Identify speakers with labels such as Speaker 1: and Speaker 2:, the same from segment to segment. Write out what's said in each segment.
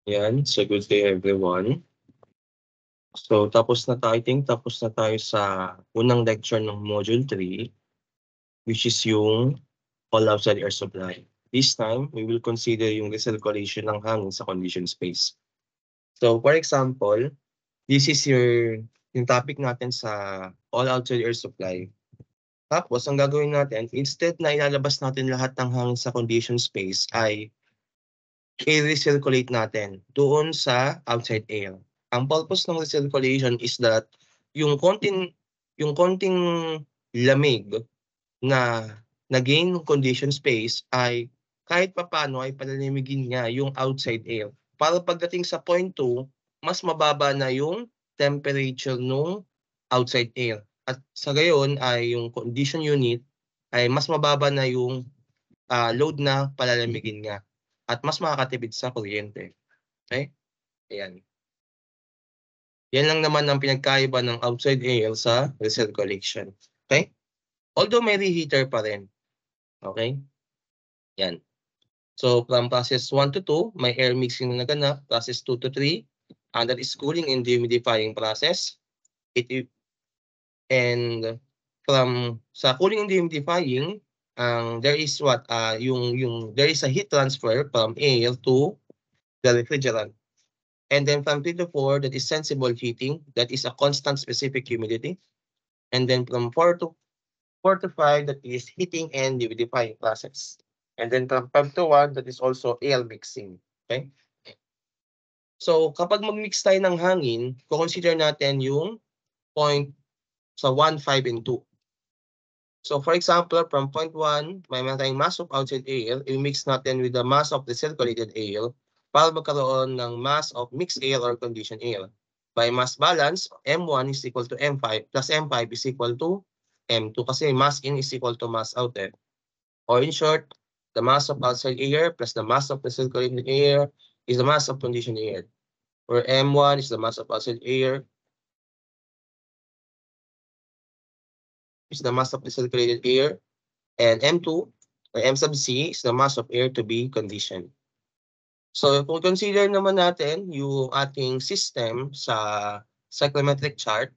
Speaker 1: Yan. So, good day everyone. So, tapos na tayo sa unang lecture ng Module 3, which is yung all outside air supply. This time, we will consider yung recirculation ng hangin sa conditioned space. So, for example, this is yung topic natin sa all outside air supply. Tapos, ang gagawin natin, instead na ilalabas natin lahat ng hangin sa conditioned space, ay i-recirculate natin doon sa outside air. Ang purpose ng recirculation is that yung konting lamig na gain ng conditioned space ay kahit papaano ay palalamigin niya yung outside air. Para pagdating sa point 2, mas mababa na yung temperature ng outside air. At sa gayon ay yung condition unit ay mas mababa na yung load na palalamigin niya. At mas makakatipid sa kuryente. Okay? Ayan. Yan lang naman ang pinagkaiba ng outside air sa recirculation. Okay? Although may reheater pa rin. Okay? Yan. So, from process 1 to 2, may air mixing na naganap. Process 2 to 3, that is cooling and dehumidifying process. And from sa cooling and dehumidifying, there is there is a heat transfer from air to the refrigerant. And then from 3 to 4, that is sensible heating. That is a constant specific humidity. And then from 4 to 5, that is heating and dehumidifying process. And then from 5 to 1, that is also air mixing. Okay? So kapag mag-mix tayo ng hangin, consider natin yung point sa 1, 5, and 2. So for example, from point 1, may tayong mass of outside air, i-mix natin with the mass of the circulated air para magkaroon ng mass of mixed air or conditioned air. By mass balance, M1 is equal to M5 plus M5 is equal to M2 kasi mass in is equal to mass out. Or in short, the mass of outside air plus the mass of the circulated air is the mass of conditioned air. Where M1 is the mass of outside air is the mass of the circulated air, and M2 or M sub C is the mass of air to be conditioned. So kung consider naman natin yung ating system sa cyclometric chart,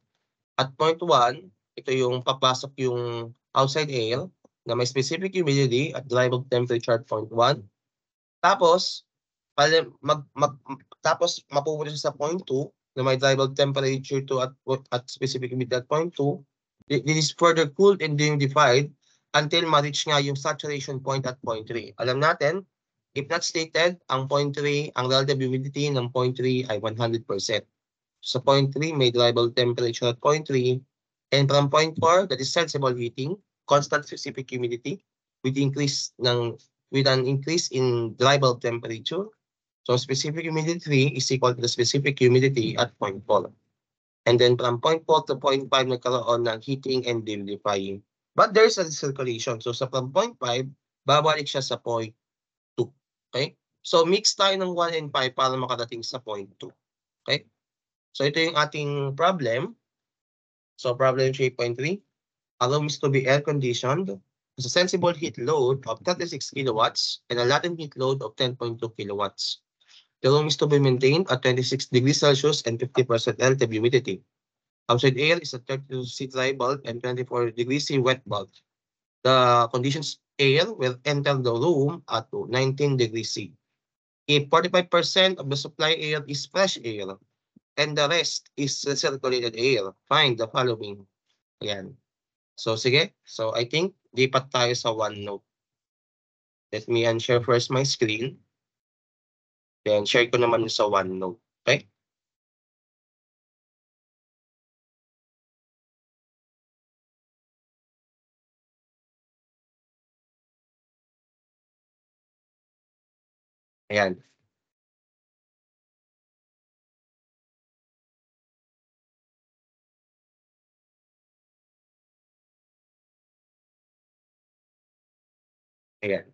Speaker 1: at point 1, ito yung papasok yung outside air na may specific humidity at derived temperature at point 1. Tapos, mapupunta siya sa point 2 na may derived temperature to at specific humidity at point 2. This is further cooled and dehumidified until ma-reach nga yung saturation point at point 3. Alam natin, if not stated, ang point 3, ang relative humidity ng point 3 ay 100%. Sa point 3, may derived temperature at point 3. And from point 4, that is sensible heating, constant specific humidity with an increase in derived temperature. So specific humidity 3 is equal to the specific humidity at point 4. And then from point 4 to point 5, nagkaroon ng heating and dehumidifying. But there's a circulation. So sa from point 5, babalik siya sa point 2. Okay? So mix tayo ng 1 and 5 para makadating sa point 2. Okay? So ito yung ating problem. So problem 3.3. Allow mix to be air-conditioned with a sensible heat load of 36 kilowatts and a latent heat load of 10.2 kilowatts. The room is to be maintained at 26 degrees Celsius and 50% relative humidity. Outside air is at 32 C dry bulb and 24 degrees C wet bulb. The conditions air will enter the room at 19 degrees C. If 45% of the supply air is fresh air and the rest is circulated air, find the following. Ayan. So sige. So I think lipat tayo sa OneNote. Let me unshare first my screen. Then share ko naman sa OneNote. Okay? Ayan. Ayan.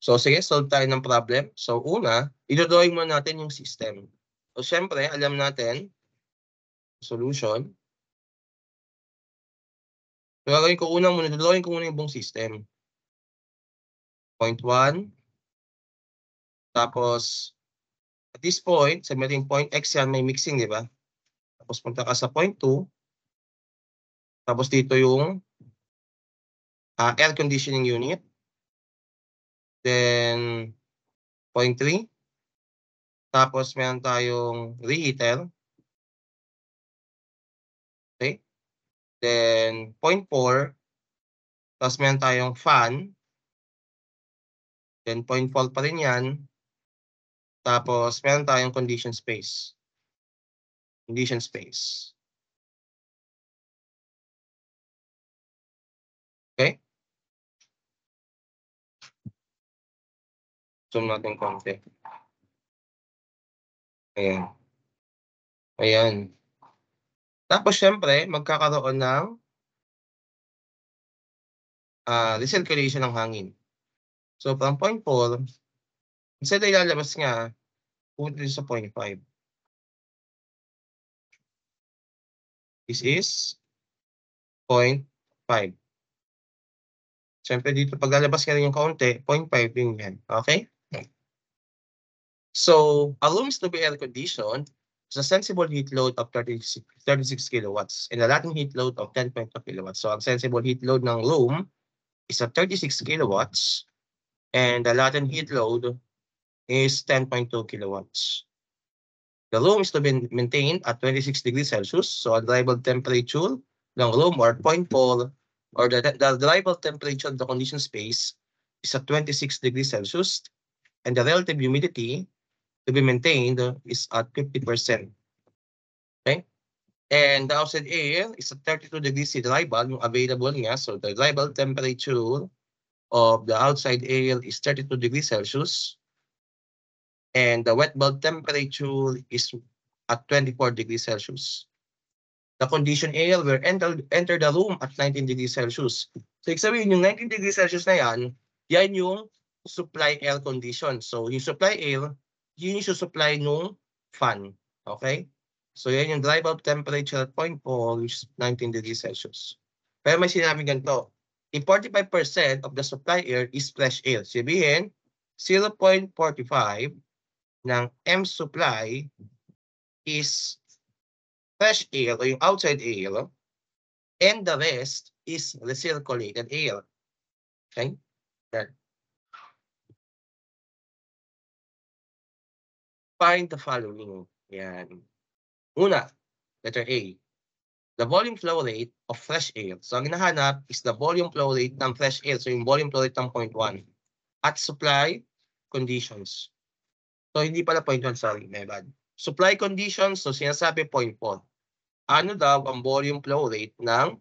Speaker 1: So sige, solve tayo ng problem. So una, i-drawing muna natin yung system. So syempre, alam natin, solution. So gagawin ko una muna, drawing ko muna yung buong system. Point 1. Tapos, At this point, sa melting point X yan, may mixing, di ba? Tapos punta ka sa point 2. Tapos dito yung air conditioning unit. Then, point 3. Tapos meron tayong reheater. Okay? Then, point 4. Tapos meron tayong fan. Then, point 4 pa rin yan. Tapos, meron tayong condition space. Condition space. Okay? Zoom natin konti. Ayan. Ayan. Tapos, syempre, magkakaroon ng recirculation ng hangin. So, from point 4, instead ay lalabas nga, punta sa point 5. This is point 5. Siyempre dito, pag lalabas ka rin yung kaunti, 0.5 din yan. Okay? So, a room is to be air-conditioned with a sensible heat load of 36 kilowatts and a latent heat load of 10.2 kilowatts. So, ang sensible heat load ng room is at 36 kilowatts and the latent heat load is 10.2 kilowatts. The room is to be maintained at 26 degrees Celsius. So, a drivable temperature ng room or 0.4 or the drivable temperature of the conditioned space is at 26 degrees Celsius and the relative humidity to be maintained is at 50%. Okay? And the outside air is at 32 degrees C dry bulb, yung available niya. So the drivable temperature of the outside air is 32 degrees Celsius. And the wet bulb temperature is at 24 degrees Celsius. The conditioned air will enter the room at 19 degrees Celsius. So, ibig sabihin, yung 19 degrees Celsius na yan yung supply air condition. So, yung supply air, yun yung supply nung fan. Okay? So, yan yung dry bulb temperature at 0.4, which is 19 degrees Celsius. Pero may sinabi ganito, if 45% of the supply air is fresh air, sabihin, 0.45 ng M supply is fresh air o yung outside air, and the rest is recirculated air. Okay? Yan. Find the following. Yan. Una, letter A. The volume flow rate of fresh air. So, ang hinahanap is the volume flow rate ng fresh air. So, yung volume flow rate ng 0.1 at supply conditions. So, hindi pala 0.1, sorry, my bad. Supply conditions, so sinasabi 0.4. Ano daw ang volume flow rate ng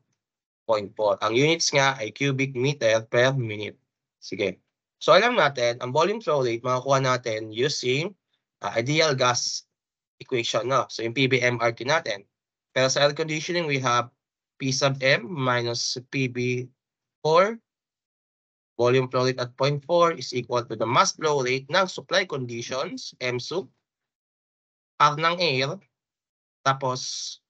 Speaker 1: 0.4? Ang units nga ay cubic meter per minute. Sige. So, alam natin, ang volume flow rate, makakuha natin using ideal gas equation. No? So, yung PBMRT natin. Pero sa air conditioning, we have P sub M minus PB4. Volume flow rate at 0.4 is equal to the mass flow rate ng supply conditions, M sub, R ng air, tapos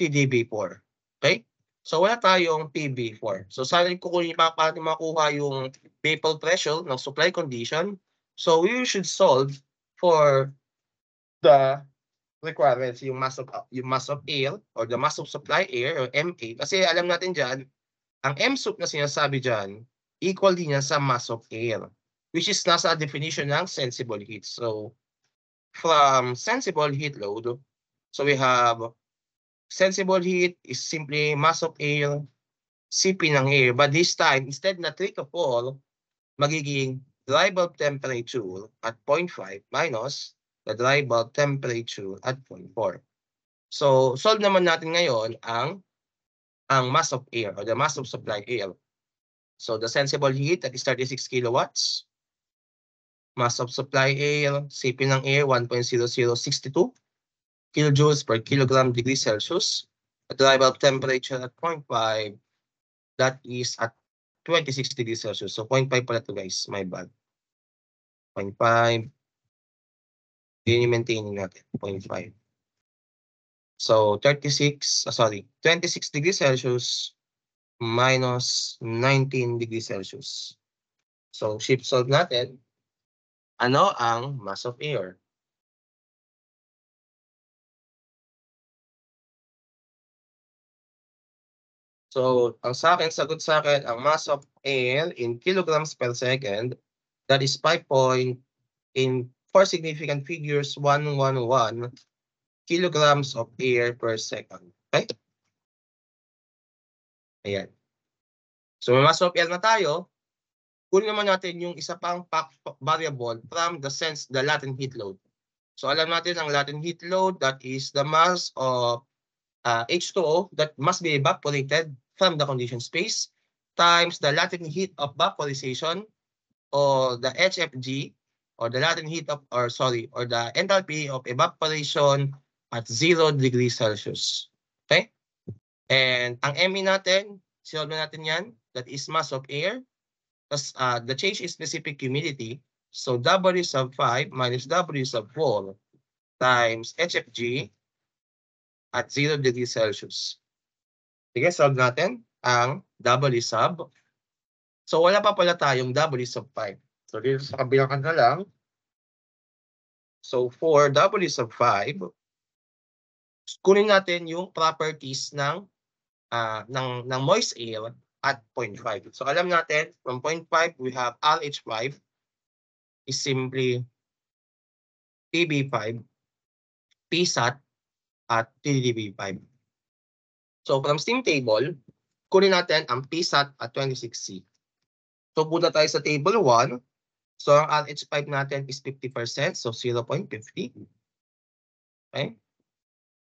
Speaker 1: TDB4. Okay? So, wala tayong PB4. So, saan kukunin para makuha yung vapor pressure ng supply condition? So, we should solve for the requirements, yung mass of air or the mass of supply air or MA. Kasi alam natin dyan, ang M sub na sinasabi dyan, equal din yan sa mass of air, which is nasa definition ng sensible heat. So, from sensible heat load, so we have sensible heat is simply mass of air, CP ng air. But this time, instead na 3 to 4, magiging dry bulb temperature at 0.5 minus the dry bulb temperature at 0.4. So, solve naman natin ngayon ang mass of air or the mass of supply air. So, the sensible heat that is 36 kilowatts. Mass of supply air, CP ng air, 1.0062 kilojoules per kilogram degree Celsius. The dry bulb temperature at 0.5, that is at 26 degrees Celsius. So, 0.5 pala to guys, my bad. 0.5. Yun yung maintaining natin, 0.5. So, 26 degrees Celsius minus 19 degrees Celsius. So, shift solve natin. Ano ang mass of air? So, ang sagot sa akin, ang mass of air in kilograms per second, that is 5 in 4 significant figures, 111 kilograms of air per second. Okay? Ayan. So, may mass of air na tayo. Kunin naman natin yung isa pang variable from the latent heat load. So, alam natin ang latent heat load, that is the mass of H2O that must be evaporated from the conditioned space times the latent heat of vaporization, or the HFG, or the latent heat of, or the enthalpy of evaporation at 0 degrees Celsius. Okay? And ang ME natin, solve natin yan, that is mass of air, plus the change in specific humidity, so W sub 5 minus W sub 4 times HFG at 0 degrees Celsius. Sige, solve natin ang W sub. So, wala pa pala tayong W sub 5. So, dito sa kabilang na lang. So, for W sub 5, kunin natin yung properties ng moist air at 0.5. So, alam natin, from 0.5, we have RH5 is simply PB5, PSAT, at TDB5. So, from steam table, kunin natin ang PSAT at 26C. So, punta tayo sa table 1. So, ang RH5 natin is 50%, so 0.50. Okay?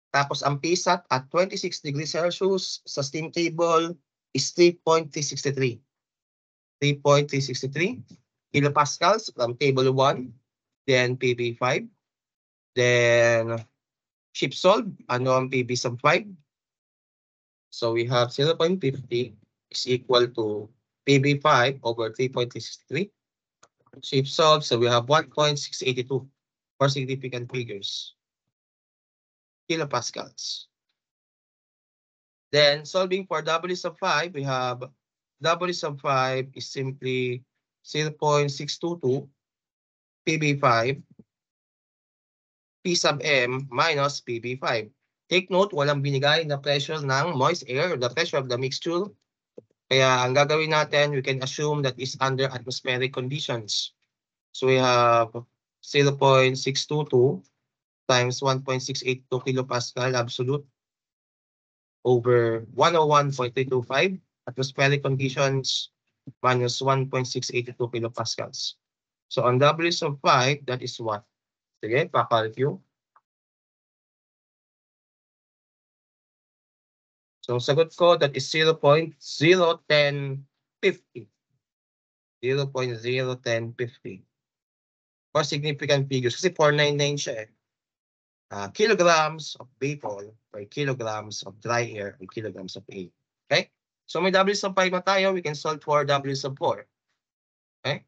Speaker 1: Tapos, ang PSAT at 26 degrees Celsius sa steam table is 3.363. 3.363 kilopascals from table 1, then PB5, then ship solve, ano ang PB sub 5? So we have 0.50 is equal to PB5 over 3.363. Ship solve, so we have 1.682 for significant figures. Kilopascals. Then solving for W sub 5, we have W sub 5 is simply 0.622 PB5 P sub M minus PB5. Take note, walang binigay na pressure ng moist air, the pressure of the mixture. Kaya ang gagawin natin, we can assume that is under atmospheric conditions. So we have 0.622 times 1.682 kilopascal absolute over 101.325 atmospheric conditions minus 1.682 kilopascals. So on W sub 5, that is what? Sige, pa-calculate. So sagot ko, that is 0.01050. 0.01050. For significant figures. Kasi 499 siya eh. Kilograms of vapor per kilograms of dry air per kilograms of air. Okay? So may W sub 5 na tayo, we can solve for W sub 4. Okay?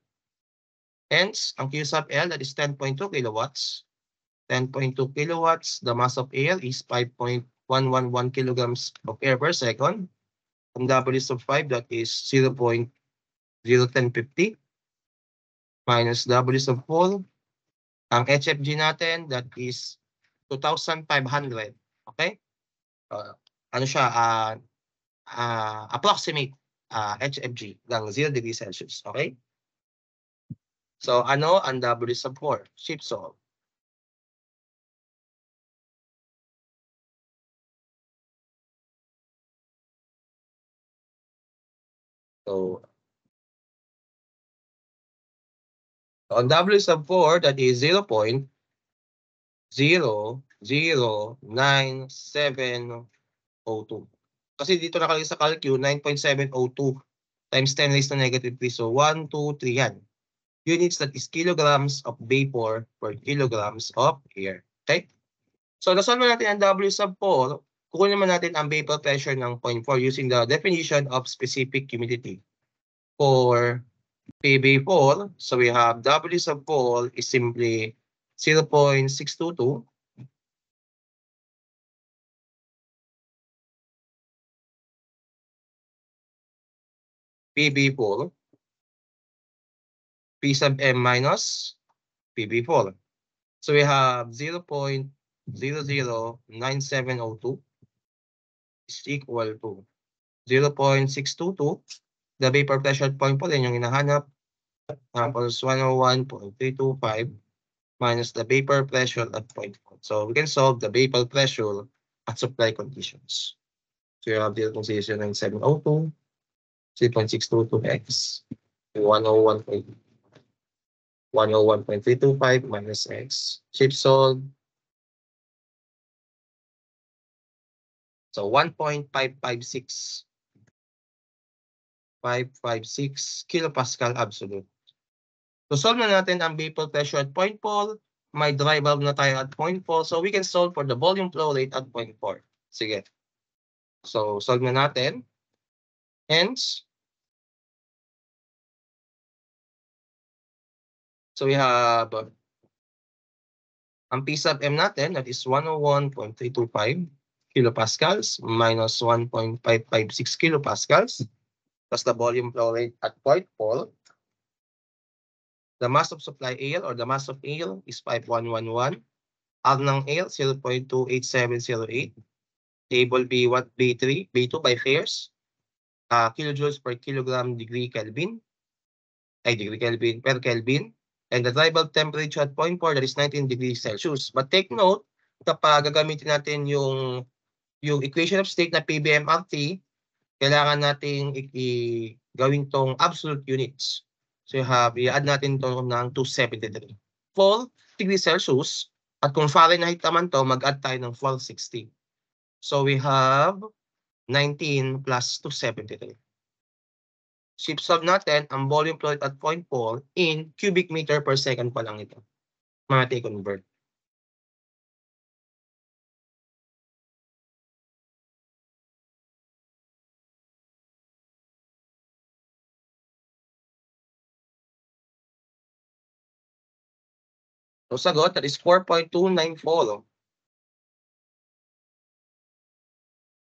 Speaker 1: Hence, ang Q sub L, that is 10.2 kilowatts. 10.2 kilowatts, the mass of air is 5.111 kilograms of air per second. Ang W sub 5, that is 0.01050 minus W sub 4. Ang HFG natin, that is 2,500. Okay? Ano siya? Approximate HFG ng 0 degrees Celsius. Okay? So, ano ang W sub 4? Ship solve. So, on W sub 4, that is 0.009,702. Kasi dito nakalagay sa calcu, 9.702 times 10 raised to negative 3. So, 1, 2, 3 yan. Units, that is kilograms of vapor per kilograms of air. Okay? So, nasolve natin ang W sub 4. Kukunin naman natin ang vapor pressure ng 0.4 using the definition of specific humidity. For PB4, so we have W sub 4 is simply 0.622 PB4 P sub M minus PB4. So we have 0.009702 is equal to 0.622. The vapor pressure at point 4, yan yung hinahanap. Tapos 101.325 minus the vapor pressure at point 4. So we can solve the vapor pressure at supply conditions. So you have 0.09702, 3.622x, 101.325 minus x. Shape solve. So 1.556. 556 kilopascal absolute. So solve na natin ang vapor pressure at point 4. May dry valve na tayo at point 4. So we can solve for the volume flow rate at point 4. Sige. So solve na natin. Hence, so we have ang P sub M natin, that is 101.325 kilopascals minus 1.556 kilopascals. Plus the volume flow rate at point 4. The mass of supply AL or the mass of AL is 5111. R ng AL, 0.28708. Table B1, B3, B2 by Fairs. Kilojoules per kilogram degree Kelvin. Degree Kelvin per Kelvin. And the dry bulb temperature at point 4, that is 19 degrees Celsius. But take note, kapag gagamitin natin yung equation of state na PBMRT, kailangan natin gawin tong absolute units. So i-add natin ito ng 273. 4 degrees Celsius. At kung Fahrenheit naman to, mag-add tayo ng 460. So we have 19 plus 273. Shape solve natin, ang volume flow at point 4 in cubic meter per second pa lang ito. Mga convert. So sagot, that is 4.294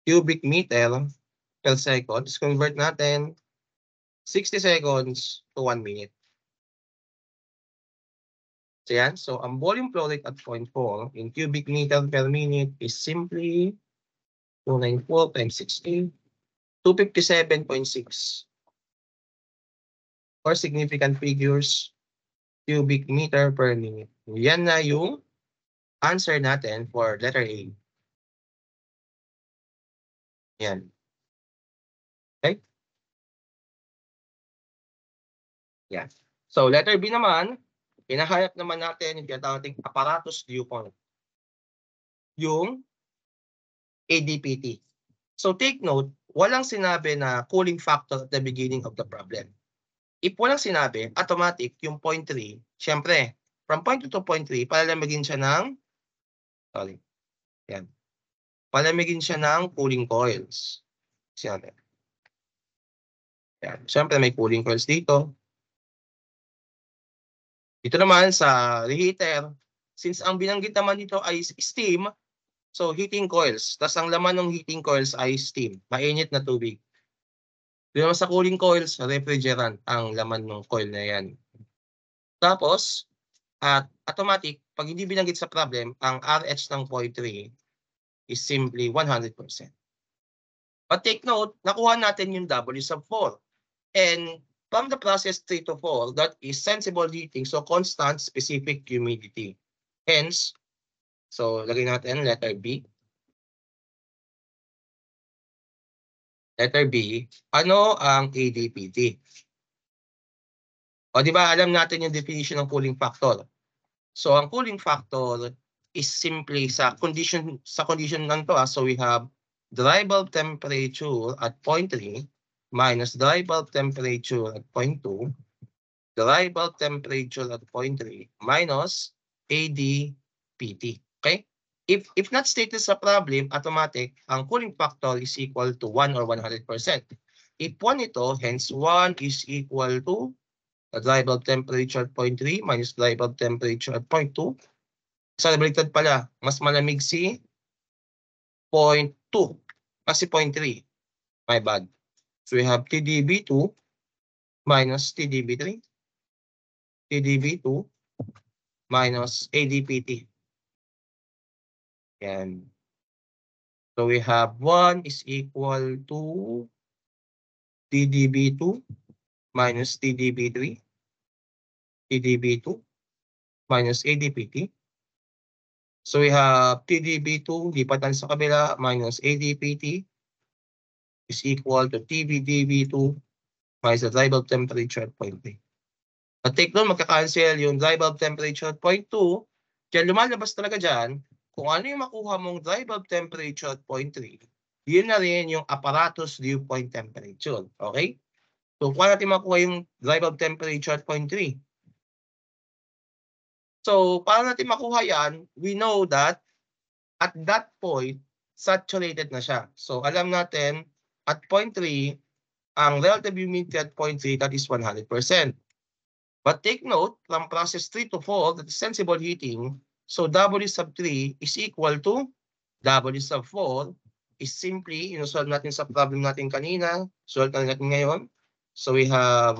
Speaker 1: cubic meter per second. Let's convert natin 60 seconds to 1 minute. So yan. So ang volume flow rate at point 4 in cubic meter per minute is simply 294 times 60, 257.6. Or significant figures, cubic meter per minute. Yan na yung answer natin for letter A. Yan. Okay? Yan. So letter B naman, hinahanap naman natin yung tinatawag apparatus dew point. Yung ADPT. So take note, walang sinabi na cooling factor at the beginning of the problem. If walang sinabi, automatic yung point 3, syempre, from point 2 to point 3, palamigin siya ng, yan. Palamigin siya ng cooling coils. Siyempre. Yan. Syempre, may cooling coils dito. Dito naman sa reheater, since ang binanggit naman dito ay steam, so heating coils. Tapos ang laman ng heating coils ay steam, mainit na tubig. Dito naman sa cooling coils, refrigerant ang laman ng coil na yan. Tapos, at automatic, pag hindi binanggit sa problem, ang RH ng point 3 is simply 100%. But take note, nakuha natin yung W sub 4. And from the process 3 to 4, that is sensible heating, so constant specific humidity. Hence, so lagay natin letter B. Letter B, ano ang ADPT? O di ba alam natin yung definition ng cooling factor. So ang cooling factor is simply sa condition lang to. So we have dry bulb temperature at point 3 minus dry bulb temperature at point 2, dry bulb temperature at point 3 minus ADPT. Okay? If not stated sa problem, automatic, ang cooling factor is equal to 1 or 100%. If 1 ito, hence 1 is equal to the dry bulb temperature at point 3 minus dry bulb temperature at point 2. Sa baliktad pala, mas malamig si point 2 kasi point 3. My bad. So we have TDB2 minus TDB3. TDB2 minus ADPT. Yan. So we have 1 is equal to TdB2 minus TdB3, TdB2 minus AdPt. So we have TdB2 lipatan sa kabila minus AdPt is equal to TbDB2 minus the dry bulb temperature at point 3. At take note, magka-cancel yung dry bulb temperature at point 2. Kaya lumalabas talaga dyan, kung ano yung makuha mong dry bulb temperature at point 3, yun na rin yung apparatus dew point temperature. Okay? So, kung natin makuha yung dry bulb temperature at point 3. So, para natin makuha yan, we know that at that point, saturated na siya. So, alam natin, at point 3, ang relative humidity at point 3, that is 100%. But take note, from process 3 to 4, that is sensible heating, so W sub 3 is equal to W sub 4 is simply, solve natin sa problem natin kanina, solve natin ngayon. So we have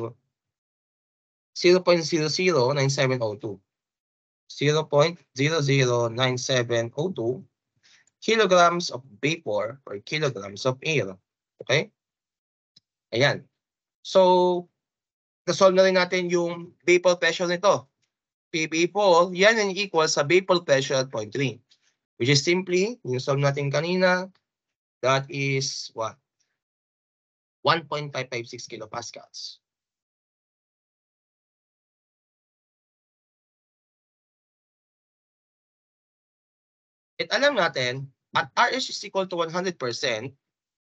Speaker 1: 0.009702. 0.009702 kilograms of vapor per kilograms of air. Okay? Ayan. So, na-solve na rin natin yung vapor pressure nito. PV4, yan ang equal sa vapor pressure at point 3. Which is simply, yung solve natin kanina, that is what? 1.556 kilopascals. At alam natin, at RH is equal to 100%,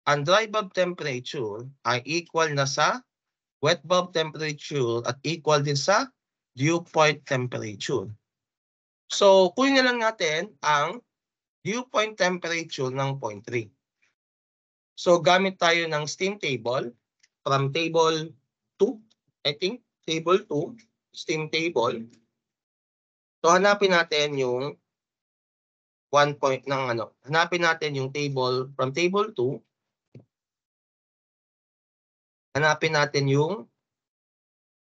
Speaker 1: ang dry bulb temperature ay equal na sa wet bulb temperature at equal din sa dew point temperature. So, kunin na lang natin ang dew point temperature ng point 3. So, gamit tayo ng steam table from table 2, I think, table 2, steam table. So, hanapin natin yung 1 point ng hanapin natin yung table from table 2. Hanapin natin yung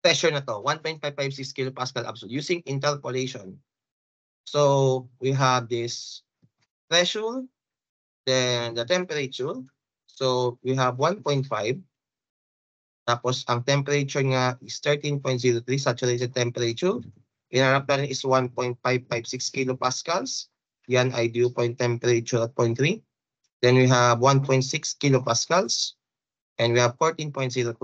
Speaker 1: pressure na to, 1.556 kilopascal absolute using interpolation. So, we have this pressure, then the temperature. So, we have 1.5. Tapos, ang temperature nga is 13.03 saturated temperature. Inanap natin is 1.556 kilopascals. Yan ay dew point temperature at point 3. Then we have 1.6 kilopascals. And we have 14.02.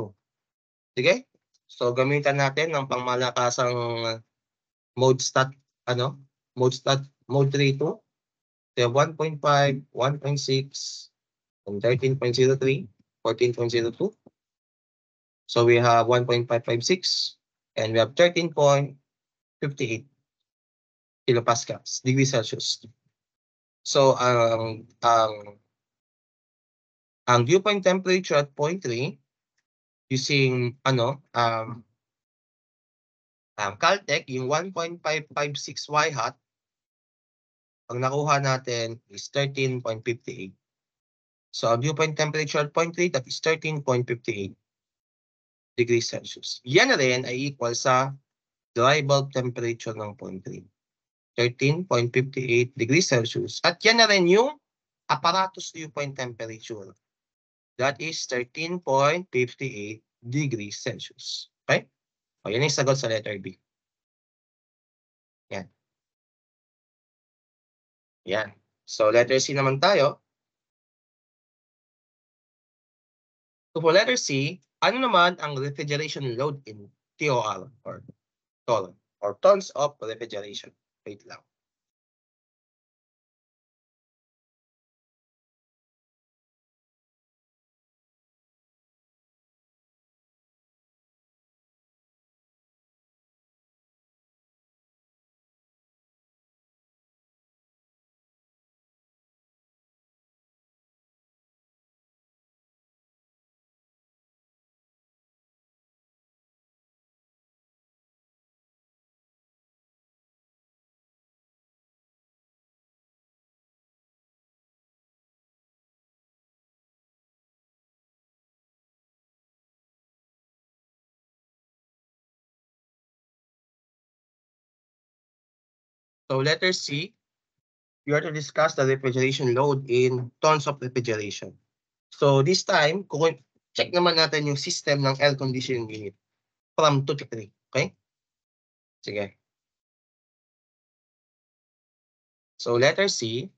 Speaker 1: Sige? So, gamitan natin ng pangmalakasang mode stat, mode 3 to. So, 1.5, 1.6, and 13.03, 14.02. So, we have 1.556, and we have 13.58 kilopascals, degrees Celsius. So, ang dew point temperature at point 3, using, Caltech, yung 1.556 Y hot, ang nakuha natin is 13.58. So, ang dew point temperature at point 3, that is 13.58 degrees Celsius. Yan na rin ay equal sa dry bulb temperature ng point 3. 13.58 degrees Celsius. At yan na rin yung apparatus dew point temperature. That is 13.58 degrees Celsius. Okay? O, yan yung sagot sa letter B. Yan. Yan. So, letter C naman tayo. So, for letter C, ano naman ang refrigeration load in TOR or TOR or tons of refrigeration? Wait lang. So, letter C, we are to discuss the refrigeration load in tons of refrigeration. So, this time, check naman natin yung system ng air conditioning unit from 2 to 3. Okay? Sige. So, letter C,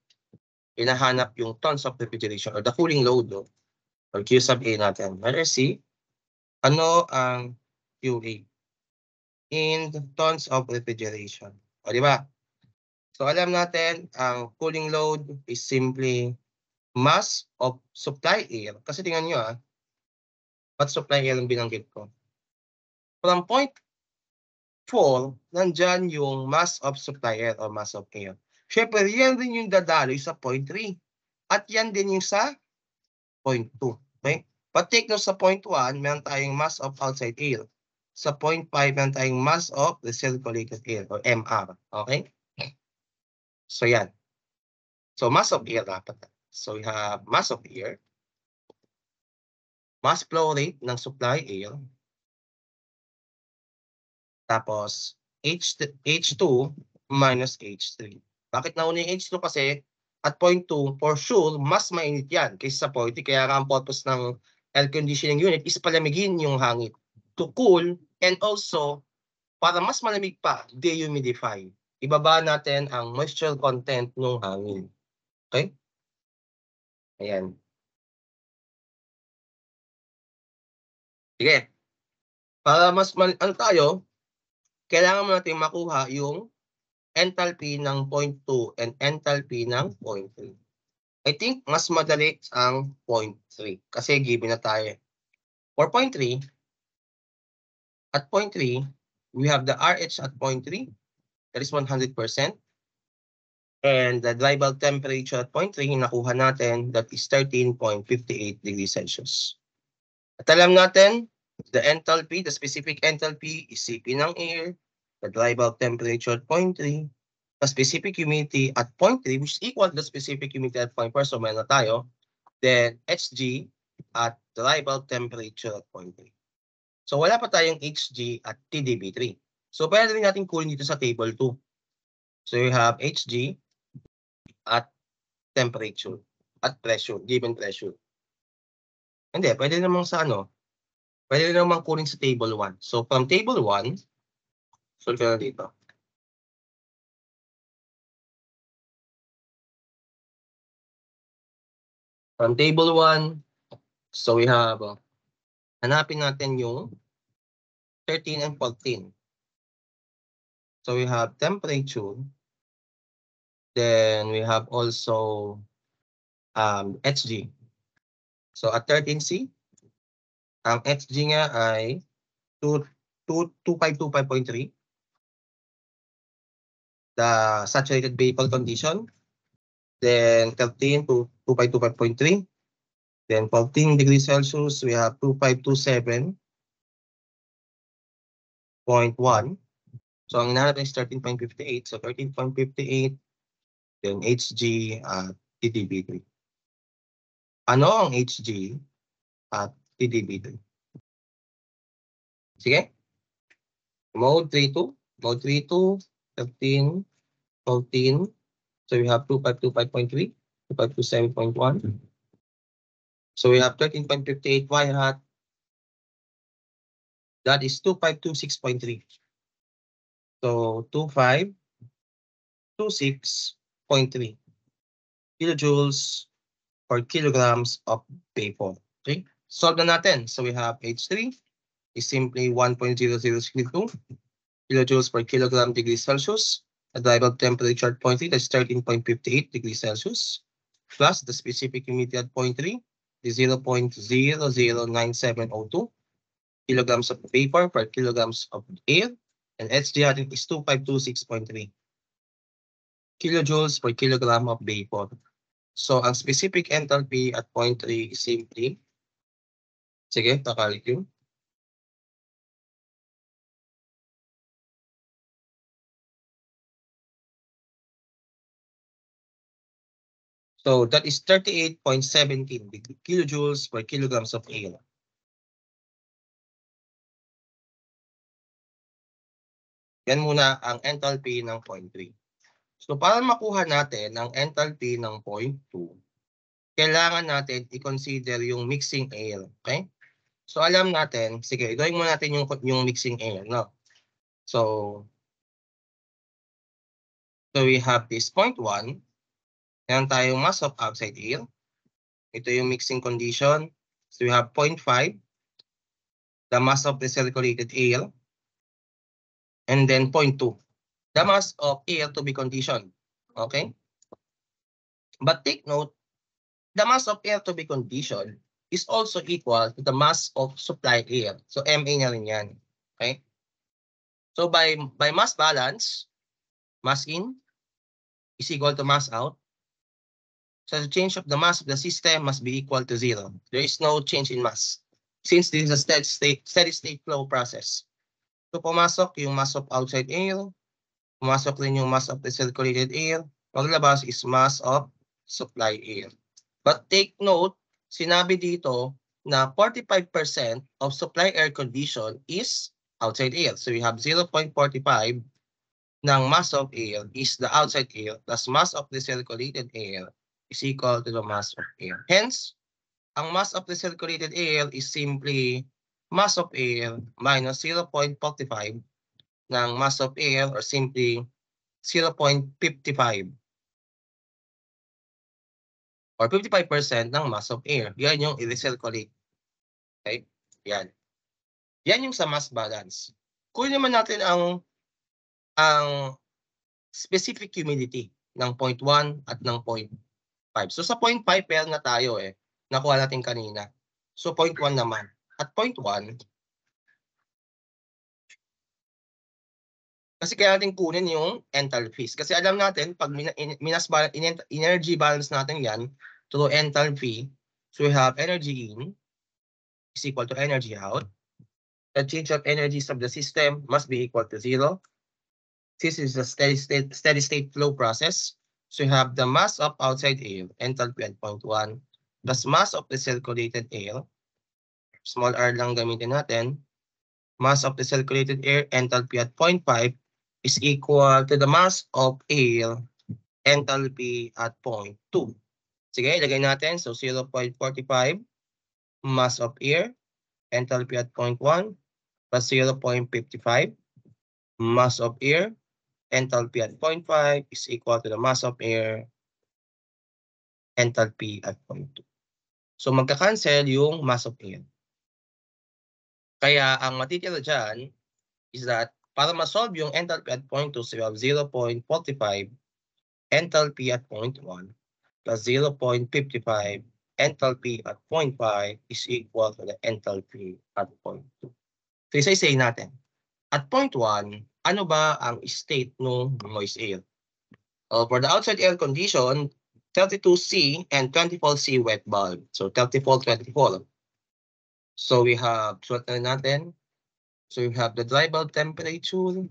Speaker 1: hinahanap yung tons of refrigeration or the cooling load, no? Or Q sub A natin. Letter C, ano ang QA? In tons of refrigeration. O, di ba? So, alam natin, ang cooling load is simply mass of supply air. Kasi tingnan nyo, what supply air ang binanggit ko? From point 4, nandyan yung mass of supply air or mass of air. Siyempre, yan din yung dadaloy sa point 3. At yan din yung sa point 2. Okay? But take note sa point 1, meron tayong mass of outside air. Sa point 5, meron tayong mass of recirculated air or MR. Okay? So, yan. So, mass of air dapat. So, we have mass of air. Mass flow rate ng supply air. Tapos, H2 minus H3. Bakit nauna yung H2? Kasi at point 2, for sure, mas mainit yan kaysa sa point 3. Kaya ang purpose ng air conditioning unit is palamigin yung hangin to cool and also para mas malamig pa, dehumidify. Ibaba natin ang moisture content ng hangin. Okay? Ayan. Sige. Para mas tayo, kailangan mo natin makuha yung enthalpy ng point 2 and enthalpy ng point 3. I think mas madali ang point 3 kasi given na tayo. For point 3, at point 3, we have the RH at point 3, that is 100%. And the dry bulb temperature at point 3, nakuha natin, that is 13.58 degrees Celsius. At alam natin, the enthalpy, the specific enthalpy is CP ng air, the dry bulb temperature at point 3, the specific humidity at point 3, which is equal to the specific humidity at point 4, so meron na tayo, then Hg at dry bulb temperature at point 3. So wala pa tayong Hg at TDB3. So pwede rin natin kunin dito sa table 2. So you have Hg at temperature at pressure, given pressure. Hindi, pwede namang sa pwede namang kunin sa table 1. So from table 1, solve ka na dito. From table 1, so we have, hanapin natin yung 13 and 14. So we have temperature. Then we have also Hg. So at 13C, ang Hg nga ay 2525.3. The saturated vapor condition. Then 13 to 2525.3. Then 14 degrees Celsius, we have 2527.1. So ang hinahanap is 13.58. So 13.58. Then Hg at TDB3. Ano ang Hg at TDB3? Sige. Mode 3.2. Mode 3.2, 13, 14. So we have 2525.3, 2527.1. So we have 13.58 Y hat. That is 2526.3. So 2526.3 kilojoules or kilograms of vapor. Okay? Solve na natin. So we have H3 is simply 1.0062 kilojoules per kilogram degrees Celsius. The dry bulb temperature at point 3, that's 13.58 degrees Celsius. Plus the specific humidity at point 3 is 0.009702 kilograms of vapor per kilograms of air. And Hg is 2526.3 kilojoules per kilogram of vapor. So ang specific enthalpy at point 3 is simply, sige, takalculate. So that is 38.17 kilojoules per kilograms of air. Yan muna ang enthalpy ng point 3. So para makuha natin ang enthalpy ng point 2, kailangan natin i-consider yung mixing air. Okay? So alam natin, sige, gawin muna natin yung mixing air, no? So we have this 0.1. Meron tayong mass of outside air. Ito yung mixing condition. So we have 0.5, the mass of the circulated air, and then 0.2, the mass of air to be conditioned. Okay? But take note, the mass of air to be conditioned is also equal to the mass of supply air. So MA na rin yan. Okay? So by mass balance, mass in is equal to mass out. So the change of the mass of the system must be equal to 0. There is no change in mass since this is a steady state flow process. So pumasok yung mass of outside air, pumasok rin yung mass of the circulated air, paglabas is mass of supply air. But take note, sinabi dito na 45% of supply air condition is outside air. So we have 0.45 ng mass of air is the outside air plus mass of the circulated air is equal to the mass of air. Hence, ang mass of the circulated air is simply mass of air minus 0.45 ng mass of air or simply 0.55 or 55% ng mass of air. Yan yung i-recirculate. Okay? Yan. Yan yung sa mass balance. Kunin naman natin ang specific humidity ng 0.1 at ng 0.5. So sa 0.5 pair na tayo nakuha natin kanina. So 0.1 naman. At 0.1, kasi kaya natin kunin yung enthalpies. Kasi alam natin, pag energy balance natin yan through enthalpy, so we have energy in is equal to energy out. The change of energies of the system must be equal to 0. This is a steady state flow process. So you have the mass of outside air, enthalpy at 0.1, plus mass of the circulated air, small r lang gamitin natin, mass of the circulated air, enthalpy at 0.5, is equal to the mass of air, enthalpy at 0.2. Sige, ilagay natin. So 0.45 mass of air, enthalpy at 0.1, plus 0.55 mass of air, enthalpy at 0.5 is equal to the mass of air, enthalpy at 0.2. So magka-cancel yung mass of air. Kaya ang matitira dyan is that para ma-solve yung enthalpy at 0.2, so we have 0.45 enthalpy at 0.1 plus 0.55 enthalpy at 0.5 is equal to the enthalpy at 0.2. So isa-isay natin. At 0.1, ano ba ang state ng moist air? For the outside air condition, 32C and 24C wet bulb. So 34-24. So we have, sulat na natin. So we have the dry bulb temperature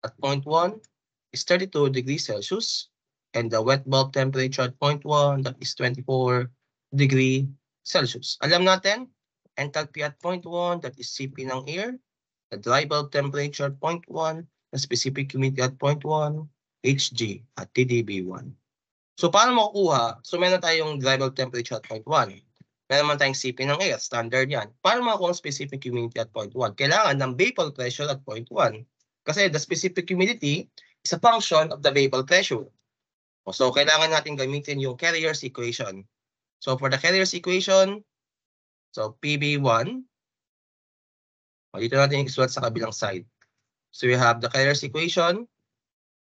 Speaker 1: at 0.1 is 32 degrees Celsius. And the wet bulb temperature at 0.1, that is 24 degrees Celsius. Alam natin, enthalpy at 0.1, that is CP ng air. The dry bulb temperature at 0.1, the specific humidity at 0.1, Hg at TdB1. So paano makukuha? So meron tayong dry bulb temperature at 0.1. Meron naman tayong CP ng air, standard yan. Para makuha ang specific humidity at 0.1, kailangan ng vapor pressure at 0.1. Kasi the specific humidity is a function of the vapor pressure. So kailangan natin gamitin yung Carrier's equation. So for the Carrier's equation, so PB1, dito natin isulat sa kabilang side. So we have the Carrier's equation.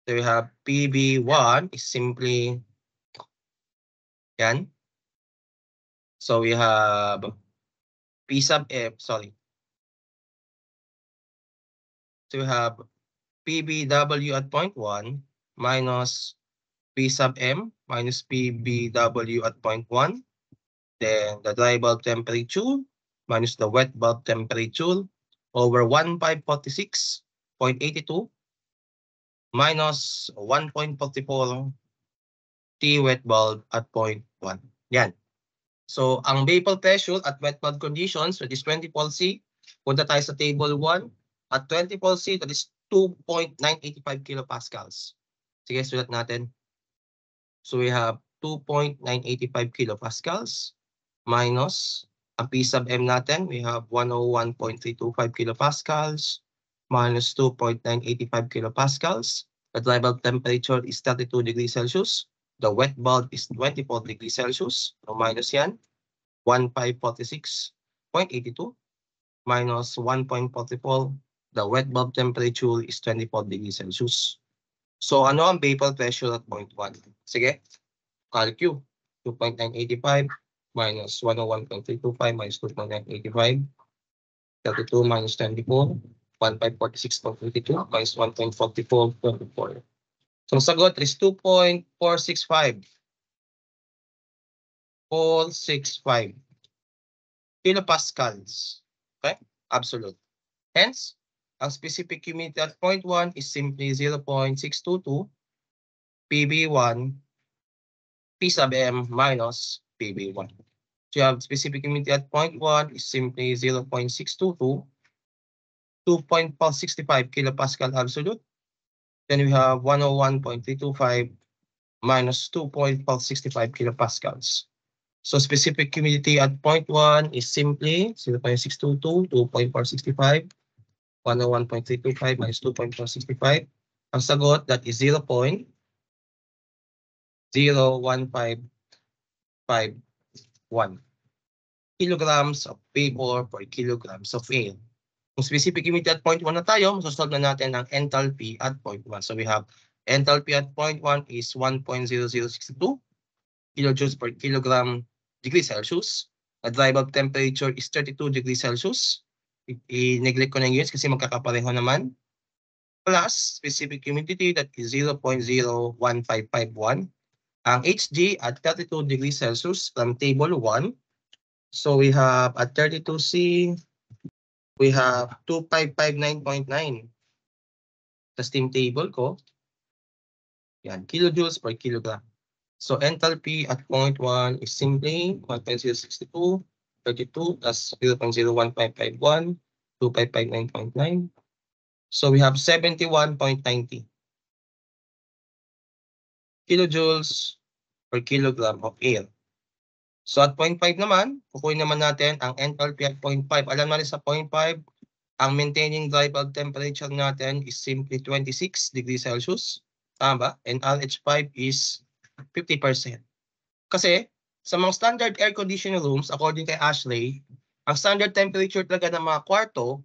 Speaker 1: So we have PB1 is simply yan. So we have P sub F, sorry. So we have PBW at 0.1 minus P sub M minus PBW at 0.1. Then the dry bulb temperature minus the wet bulb temperature over 1546.82 minus 1.44 T wet bulb at 0.1. Yan. So, ang vapor pressure at wet bulb conditions, that is 24C. Punta tayo sa table 1. At 24C, that is 2.985 kilopascals. Sige, sulat natin. So, we have 2.985 kilopascals minus Ang P sub M natin, we have 101.325 kilopascals minus 2.985 kilopascals. The dry bulb temperature is 32 degrees Celsius. The wet bulb is 24 degrees Celsius. So minus yan. 1546.82 minus 1.44. The wet bulb temperature is 24 degrees Celsius. So ano ang vapor pressure at point 1? Sige, calcu. 2.985 minus 101.325 minus 2.985. 32 minus 24. 1546.82 minus 1.4424. So sagot is 2.465. 465 kilopascals. Okay? Absolute. Hence, ang specific humidity at point 1 is simply 0.622 PB1 P sub M minus PB1. So you have specific humidity at point 1 is simply 0.622, 2.465 kilopascal absolute. Then we have 101.325 minus 2.465 kilopascals. So specific humidity at point 1 is simply 0.622, 2.465, 101.325 minus 2.465. Ang sagot, that is 0.01551 kilograms of vapor per kilograms of air. Kung specific humidity at point 1 na tayo, masasolve na natin ang enthalpy at point 1. So we have enthalpy at point 1 is 1.0062 kilojoules per kilogram degrees Celsius. The dry bulb temperature is 32 degrees Celsius. I-neglect ko na yung units kasi magkakapareho naman. Plus specific humidity, that is 0.01551. Ang Hg at 32 degrees Celsius from table 1. So we have at 32C, we have 2559.9. Sa steam table ko, yan, kilojoules per kilogram. So enthalpy at point 1 is simply 1.062, 32 plus 0.01551, 2559.9. So we have 71.90 kilojoules per kilogram of air. So at 0.5 naman, kukunin naman natin ang enthalpy at 0.5. Alam natin sa 0.5, ang maintaining dry bulb temperature natin is simply 26 degrees Celsius. Tama ba? And RH5 is 50%. Kasi sa mga standard air conditioning rooms, according kay Ashley, ang standard temperature talaga ng mga kwarto,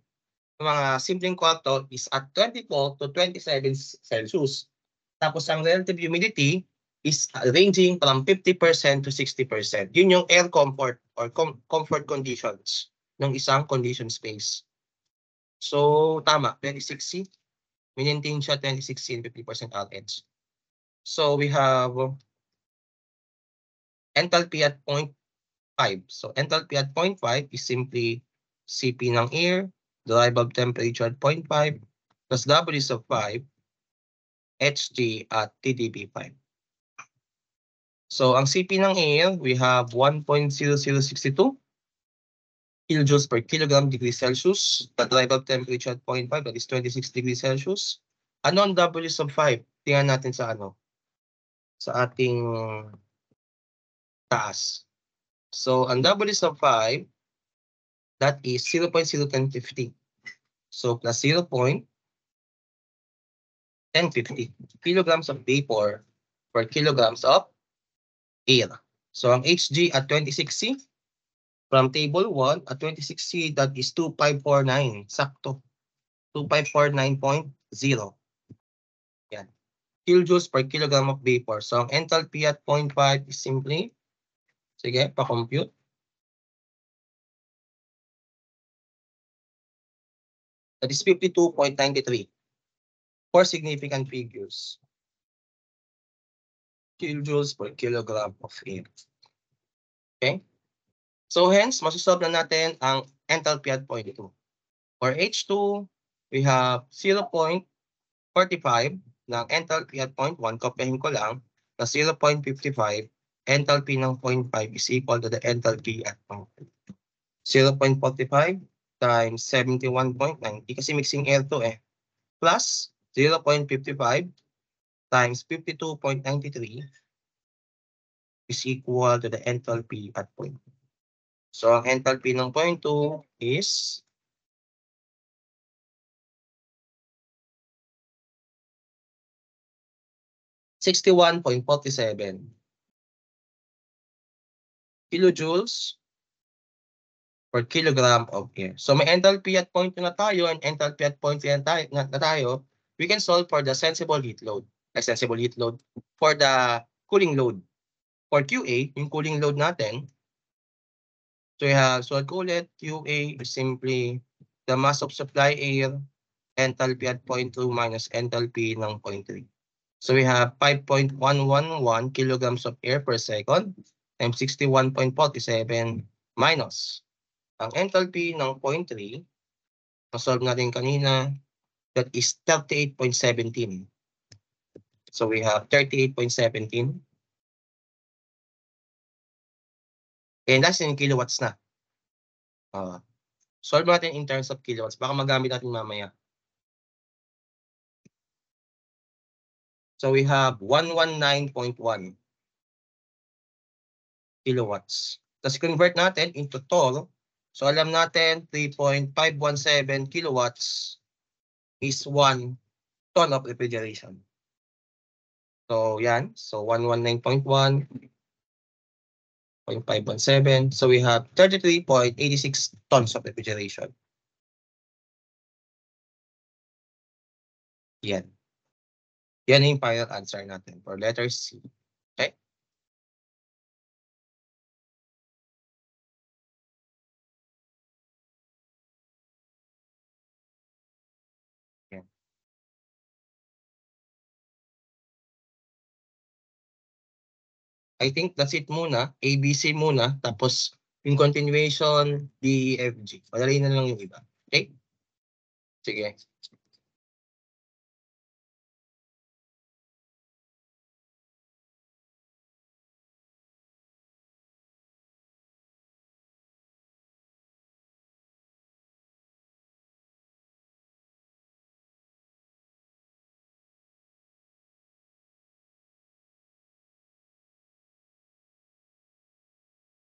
Speaker 1: ng mga simpleng kwarto is at 24 to 27 Celsius. Tapos ang relative humidity is ranging from 50% to 60%. Yun yung air comfort or comfort conditions ng isang conditioned space. So tama, 26C. Maintain siya 26C and 50% RH. So we have enthalpy at 0.5. So enthalpy at 0.5 is simply Cp ng air, dry bulb temperature at 0.5, plus W sub 5, Hg at TdB5. So ang Cp ng air, we have 1.0062 kilojoules per kilogram degrees Celsius. The dry bulb temperature at 0.5, that is 26 degrees Celsius. Ano ang W sub 5? Tingnan natin sa ano? Sa ating taas. So ang W sub 5, that is 0.01050. So plus 0.1050 kilograms of vapor per kilograms of air. So ang Hg at 26C, from table 1 at 26C, that is 2549. Sakto. 2549.0. Yan. Kilojoules per kilogram of vapor. So ang enthalpy at 0.5 is simply, sige, pa-compute. That is 52.93. For significant figures. Kilojoules per kilogram of air. Okay? So hence, masasolve na natin ang enthalpy at point 2. For H2, we have 0.45 ng enthalpy at point 1. Kopyahin ko lang na 0.55. Enthalpy ng point 5 is equal to the enthalpy at point 2. 0.45 times 71.90 kasi mixing air to eh. Plus 0.55 times 52.93 is equal to the enthalpy at point. So, ang enthalpy ng point 2 is 61.47 kilojoules per kilogram of air. So, may enthalpy at point 2 na tayo and enthalpy at point 3 na tayo. We can solve for the sensible heat load. For the cooling load. For QA, yung cooling load natin, so we have, so call it QA is simply the mass of supply air, enthalpy at point 2 minus enthalpy ng point 3. So we have 5.111 kilograms of air per second times 61.47 minus ang enthalpy ng point 3, na-solve natin kanina, that is 38.17. So we have 38.17. And that's in kilowatts na. Solve natin in terms of kilowatts. Baka magamit natin mamaya. So we have 119.1 kilowatts. Tapos convert natin into torr. So alam natin 3.517 kilowatts is 1 ton of refrigeration. So yan. So 119.1, 0.517. So we have 33.86 tons of refrigeration. Yan. Yan yung final answer natin for letter C. Okay? Yan. I think that's it muna. ABC muna. Tapos yung continuation, D, E, F, G. Madali na lang yung iba. Okay? Sige.